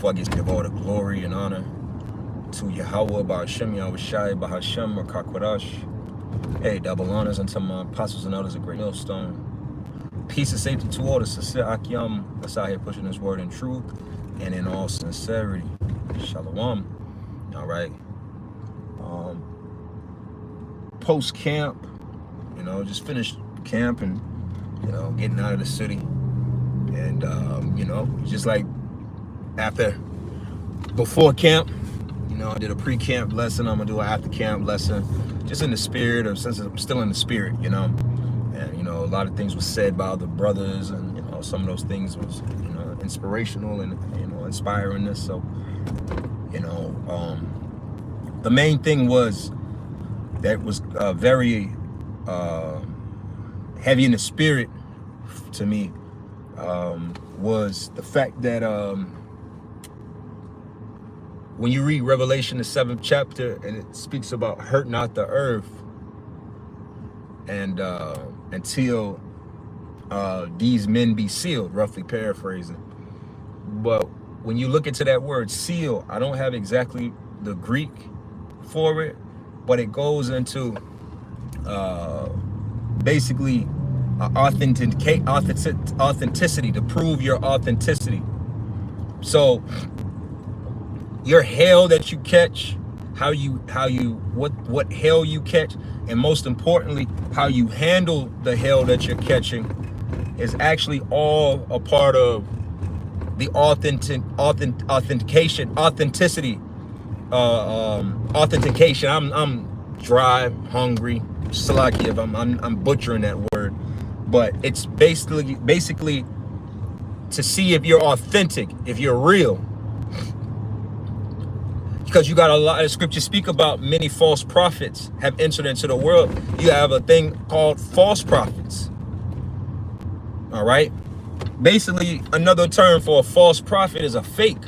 before I give all the glory and honor to Yahweh, Ba'ashem, Yahushai, Bahashem, or Kakwadash. Hey, double honors unto my apostles and others, a great millstone. Peace and safety to all the sincere Akyam that's out here pushing this word in truth and in all sincerity. Shalom. All right. Post camp, just finished camp and, getting out of the city. And, just like before camp, I did a pre-camp lesson. I'm going to do an after-camp lesson, just in the spirit of, since I'm still in the spirit, And, a lot of things was said by other brothers, and, some of those things was, inspirational and, inspiring us. So, the main thing was that was very heavy in the spirit to me was the fact that when you read Revelation, the 7th chapter, and it speaks about hurt not the earth, and until these men be sealed, roughly paraphrasing. But when you look into that word seal, I don't have exactly the Greek for it, but it goes into basically authenticity, to prove your authenticity. So your hell that you catch, what hell you catch, and most importantly, how you handle the hell that you're catching is actually all a part of the authentication. I'm dry, hungry, slacky if I'm butchering that word, but it's basically to see if you're authentic, if you're real. Because you got a lot of scriptures speak about many false prophets have entered into the world. You have a thing called false prophets. All right. Basically, another term for a false prophet is a fake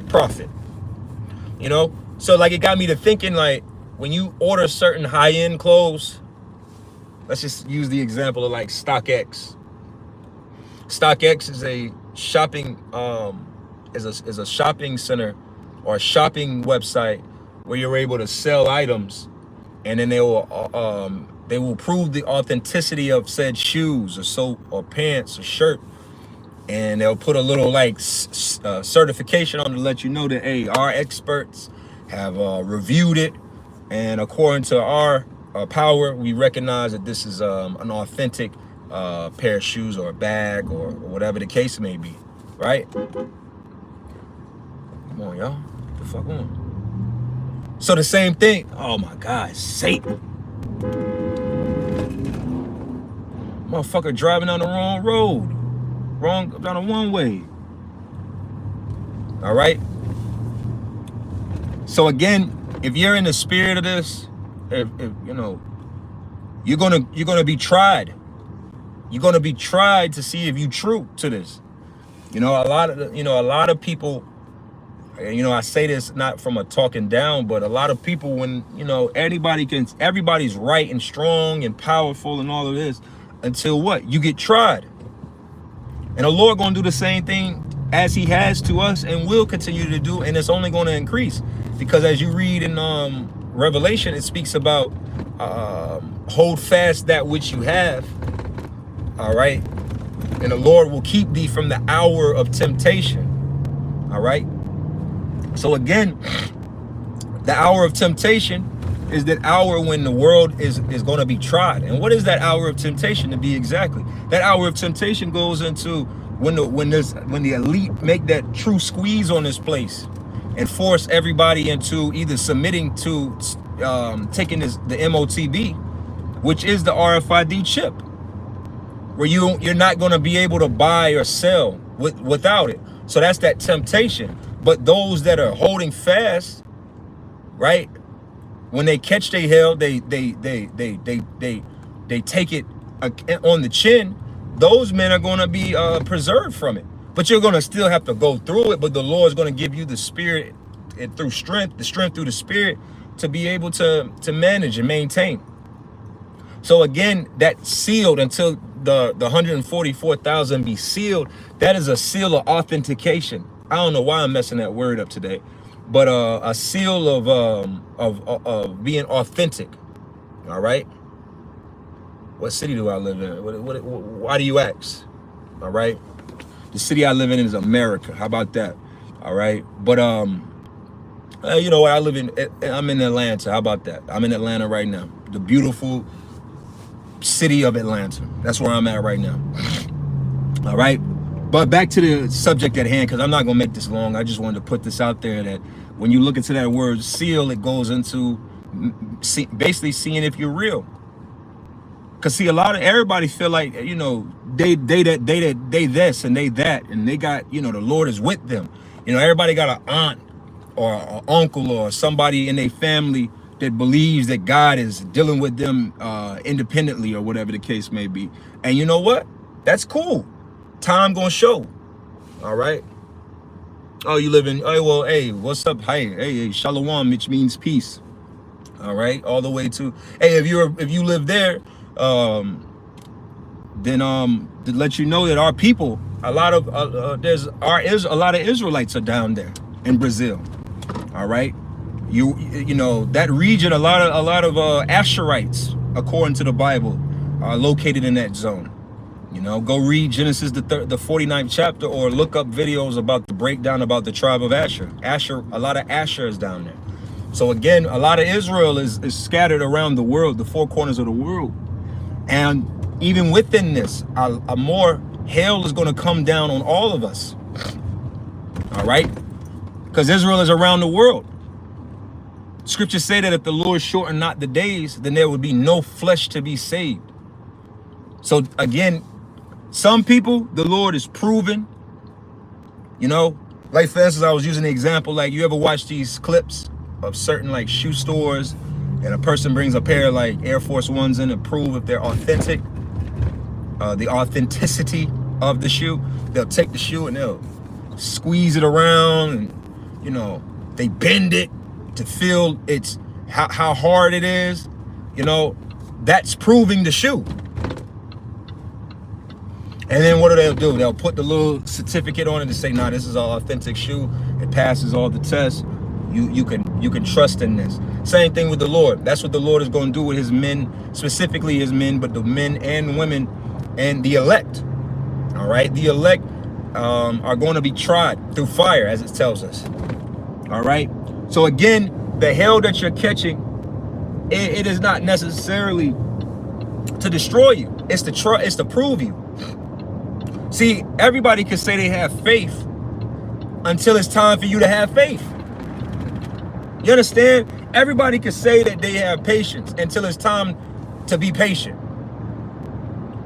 prophet. So like it got me to thinking, like, when you order certain high-end clothes, let's just use the example of like StockX. StockX is a shopping is a shopping center or a shopping website where you're able to sell items, and then they will prove the authenticity of said shoes or soap or pants or shirt, and they'll put a little like certification on to let you know that, hey, our experts have reviewed it, and according to our power, we recognize that this is an authentic pair of shoes or a bag or whatever the case may be, right? Come on, y'all. What the fuck on? So the same thing. Oh my God, Satan. Motherfucker driving down the wrong road. Down a one-way. All right? So again, if you're in the spirit of this, if you're gonna be tried. You're gonna be tried to see if you're true to this. A lot of people, I say this not from a talking down, but a lot of people, when everybody's right and strong and powerful and all of this, until what? You get tried. And the Lord gonna do the same thing as he has to us and will continue to do, and it's only gonna increase. Because as you read in Revelation, it speaks about hold fast that which you have. All right. And the Lord will keep thee from the hour of temptation. All right. So again, the hour of temptation is that hour when the world is going to be tried. And what is that hour of temptation, to be exactly? That hour of temptation goes into when the elite make that true squeeze on this place and force everybody into either submitting to taking the MOTB, which is the RFID chip, where you're not going to be able to buy or sell without it. So that's that temptation. But those that are holding fast, right, when they catch their hell, they take it on the chin. Those men are going to be preserved from it. But you're going to still have to go through it. But the Lord is going to give you the spirit and through the strength through the spirit to be able to manage and maintain. So again, that sealed until the 144,000 be sealed. That is a seal of authentication. I don't know why I'm messing that word up today, but a seal of being authentic. All right. What city do I live in? Why do you ask? All right. The city I live in is America. How about that? All right. But you know what? I'm in Atlanta. How about that? I'm in Atlanta right now. The beautiful city of Atlanta. That's where I'm at right now. All right. But back to the subject at hand, because I'm not going to make this long. I just wanted to put this out there that when you look into that word seal, it goes into basically seeing if you're real. Because see, everybody feel like, you know, they this and they that, and they got, you know, the Lord is with them. You know, everybody got an aunt or an uncle or somebody in their family that believes that God is dealing with them independently or whatever the case may be. And you know what? That's cool. Time gonna show. All right. Oh, you live in, oh, well, hey, what's up? Hey, shalom, which means peace. All right. All the way to, hey, if you live there, then to let you know that our people, a lot of a lot of Israelites are down there in Brazil. All right. You know that region, a lot of Asherites, according to the Bible, are located in that zone. You know, go read Genesis the 49th chapter, or look up videos about the breakdown about the tribe of Asher. A lot of Asher is down there. So again, a lot of Israel is scattered around the world, the four corners of the world. And even within this, a more hell is going to come down on all of us. All right? Because Israel is around the world. Scriptures say that if the Lord shortened not the days, then there would be no flesh to be saved. So again, some people, the Lord is proven, you know, like for instance, I was using the example, like you ever watch these clips of certain like shoe stores and a person brings a pair of like Air Force Ones in to prove if they're authentic, the authenticity of the shoe. They'll take the shoe and they'll squeeze it around and, you know, they bend it to feel it's how hard it is. You know, that's proving the shoe. And then what do? They'll put the little certificate on it to say, nah, this is an authentic shoe. It passes all the tests. You can trust in this. Same thing with the Lord. That's what the Lord is going to do with his men, specifically his men, but the men and women and the elect. All right. The elect are going to be tried through fire, as it tells us. All right. So again, the hell that you're catching, it is not necessarily to destroy you. It's to prove you. See, everybody can say they have faith until it's time for you to have faith. You understand? Everybody can say that they have patience until it's time to be patient.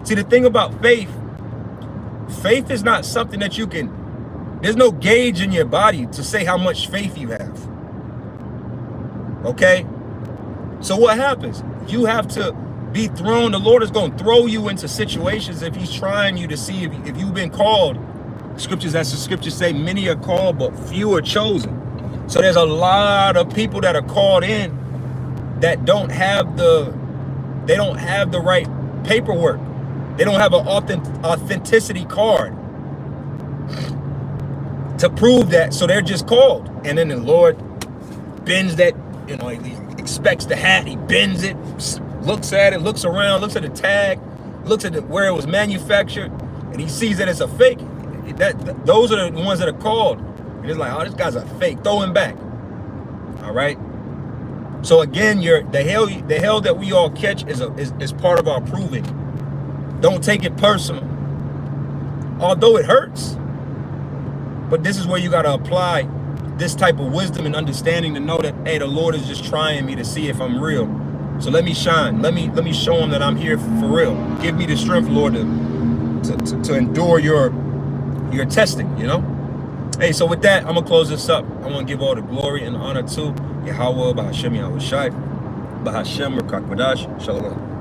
See, the thing about faith is not something that you can, there's no gauge in your body to say how much faith you have. Okay? So what happens? You have to be thrown. The Lord is going to throw you into situations if he's trying you to see if you've been called. Scriptures, as the scriptures say, many are called, but few are chosen. So there's a lot of people that are called in that don't have the right paperwork. They don't have an authenticity card to prove that. So they're just called. And then the Lord bends that, you know, he expects the hat, he bends it, looks at it, looks around, looks at the tag, looks at where it was manufactured, and he sees that it's a fake. Those are the ones that are called. And it's like, oh, this guy's a fake. Throw him back. All right. So again, the hell that we all catch is part of our proving. Don't take it personal, although it hurts. But this is where you got to apply this type of wisdom and understanding to know that, hey, the Lord is just trying me to see if I'm real. So let me shine. Let me show him that I'm here for real. Give me the strength, Lord, to endure your testing, you know? Hey, so with that, I'm going to close this up. I want to give all the glory and honor to Yahweh, Bahashem, Yahweh Shai, Bahashem, Rakakwadash, Shalom.